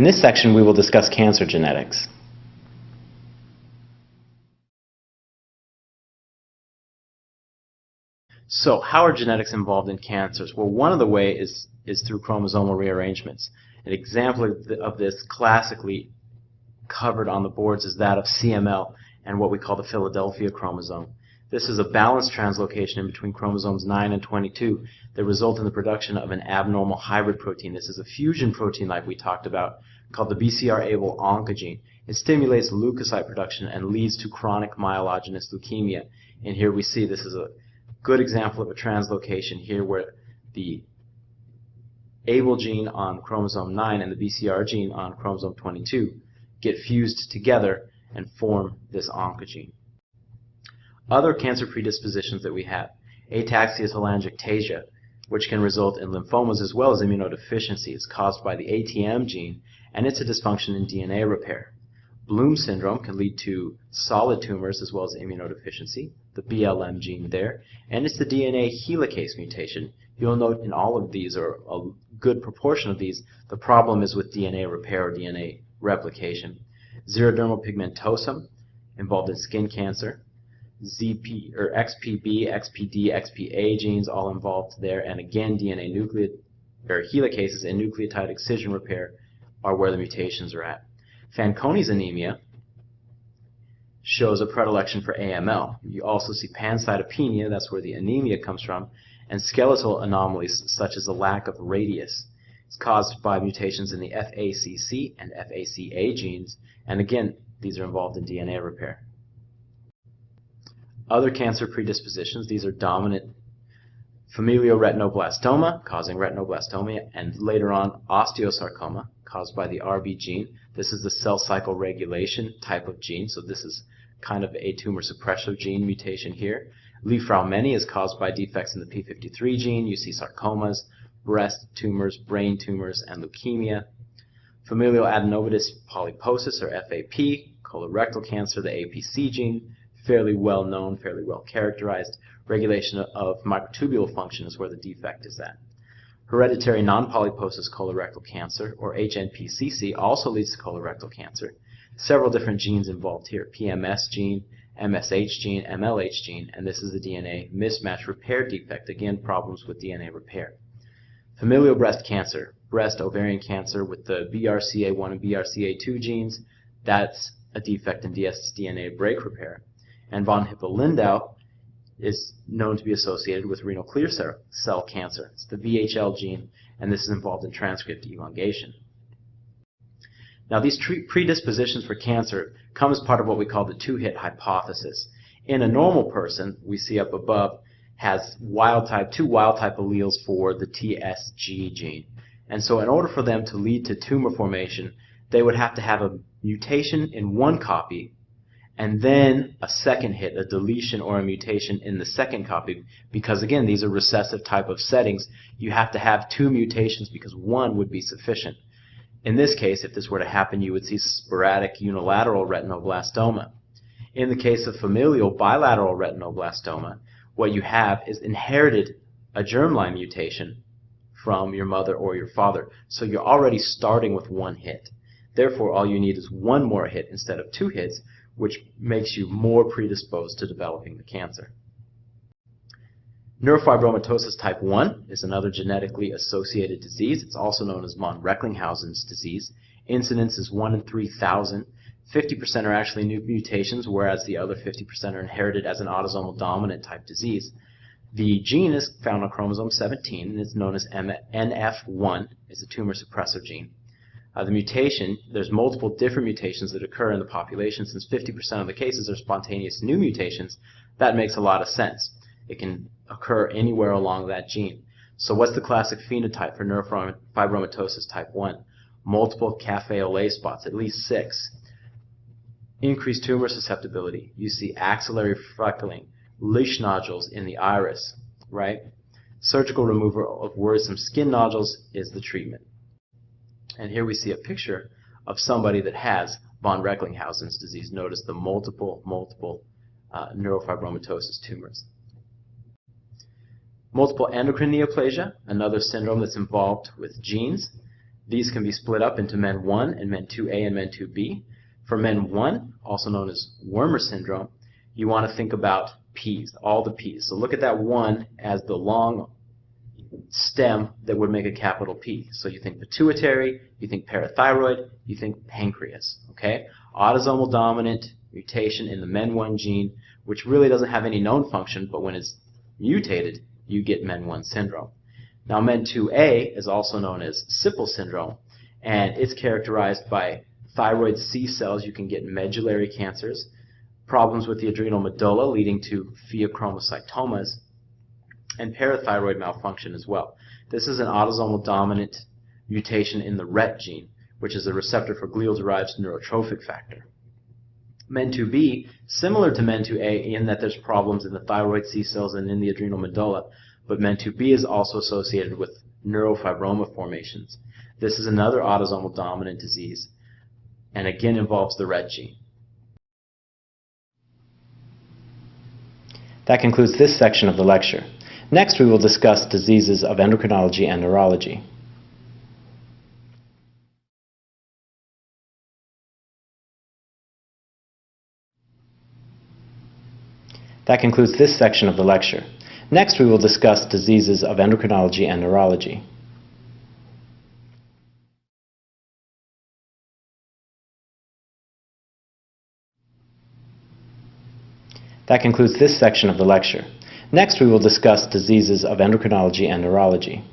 In this section, we will discuss cancer genetics. So, how are genetics involved in cancers? Well, one of the ways is through chromosomal rearrangements. An example of this classically covered on the boards is that of CML and what we call the Philadelphia chromosome. This is a balanced translocation in between chromosomes 9 and 22 that result in the production of an abnormal hybrid protein. This is a fusion protein like we talked about called the BCR-ABL oncogene. It stimulates leukocyte production and leads to chronic myelogenous leukemia. And here we see this is a good example of a translocation here where the ABL gene on chromosome 9 and the BCR gene on chromosome 22 get fused together and form this oncogene. Other cancer predispositions that we have: ataxia telangiectasia, which can result in lymphomas as well as immunodeficiency. It's caused by the ATM gene, and it's a dysfunction in DNA repair. Bloom syndrome can lead to solid tumors as well as immunodeficiency, the BLM gene there, and it's the DNA helicase mutation. You'll note in all of these, or a good proportion of these, the problem is with DNA repair or DNA replication. Xerodermal pigmentosum, involved in skin cancer. XPB, XPD, XPA genes all involved there, and again DNA helicases and nucleotide excision repair are where the mutations are at. Fanconi's anemia shows a predilection for AML. You also see pancytopenia, that's where the anemia comes from, and skeletal anomalies such as a lack of radius. It's caused by mutations in the FACC and FACA genes, and again, these are involved in DNA repair. Other cancer predispositions, these are dominant familial retinoblastoma, causing retinoblastoma, and later on osteosarcoma, caused by the RB gene. This is the cell cycle regulation type of gene, so this is kind of a tumor suppressive gene mutation here. Li-Fraumeni is caused by defects in the p53 gene. You see sarcomas, breast tumors, brain tumors, and leukemia. Familial adenomatous polyposis, or FAP, colorectal cancer, the APC gene, fairly well known, fairly well characterized. Regulation of microtubule function is where the defect is at. Hereditary non-polyposis colorectal cancer, or HNPCC, also leads to colorectal cancer. Several different genes involved here: PMS gene, MSH gene, MLH gene, and this is the DNA mismatch repair defect. Again, problems with DNA repair. Familial breast cancer, breast ovarian cancer with the BRCA1 and BRCA2 genes, that's a defect in dsDNA break repair. And von Hippel-Lindau is known to be associated with renal clear cell cancer. It's the VHL gene, and this is involved in transcript elongation. Now, these predispositions for cancer come as part of what we call the two-hit hypothesis. In a normal person, we see up above, has two wild-type alleles for the TSG gene. And so in order for them to lead to tumor formation, they would have to have a mutation in one copy and then a second hit, a deletion or a mutation in the second copy, because again, these are recessive type of settings. You have to have two mutations because one would be sufficient. In this case, if this were to happen, you would see sporadic unilateral retinoblastoma. In the case of familial bilateral retinoblastoma, what you have is inherited a germline mutation from your mother or your father. So you're already starting with one hit. Therefore, all you need is one more hit instead of two hits, which makes you more predisposed to developing the cancer. Neurofibromatosis type 1 is another genetically associated disease. It's also known as von Recklinghausen's disease. Incidence is 1 in 3,000. 50% are actually new mutations, whereas the other 50% are inherited as an autosomal dominant type disease. The gene is found on chromosome 17, and it's known as NF1. It's a tumor suppressor gene. The mutation, there's multiple different mutations that occur in the population. Since 50% of the cases are spontaneous new mutations, that makes a lot of sense. It can occur anywhere along that gene. So what's the classic phenotype for neurofibromatosis type 1? Multiple cafe au lait spots, at least 6. Increased tumor susceptibility. You see axillary freckling, leash nodules in the iris, right? Surgical removal of worrisome skin nodules is the treatment. And here we see a picture of somebody that has von Recklinghausen's disease. Notice the multiple neurofibromatosis tumors. Multiple endocrine neoplasia, another syndrome that's involved with genes. These can be split up into men 1 and men 2A and men 2B. For men 1, also known as Wermer syndrome, you want to think about P's, all the P's. So look at that 1 as the long stem that would make a capital P. So you think pituitary, you think parathyroid, you think pancreas. Okay? Autosomal dominant mutation in the MEN1 gene, which really doesn't have any known function, but when it's mutated, you get MEN1 syndrome. Now, MEN2A is also known as Sippel syndrome, and it's characterized by thyroid C cells. You can get medullary cancers, problems with the adrenal medulla leading to pheochromocytomas, and parathyroid malfunction as well. This is an autosomal dominant mutation in the RET gene, which is a receptor for glial-derived neurotrophic factor. MEN2B, similar to MEN2A in that there's problems in the thyroid C cells and in the adrenal medulla, but MEN2B is also associated with neurofibroma formations. This is another autosomal dominant disease, and again involves the RET gene. That concludes this section of the lecture. Next, we will discuss diseases of endocrinology and neurology. That concludes this section of the lecture. Next, we will discuss diseases of endocrinology and neurology. That concludes this section of the lecture. Next, we will discuss diseases of endocrinology and neurology. That concludes this section of the lecture. Next, we will discuss diseases of endocrinology and neurology. That concludes this section of the lecture. Next, we will discuss diseases of endocrinology and neurology. That concludes this section of the lecture. Next, we will discuss diseases of endocrinology and neurology. That concludes this section of the lecture. Next, we will discuss diseases of endocrinology and neurology.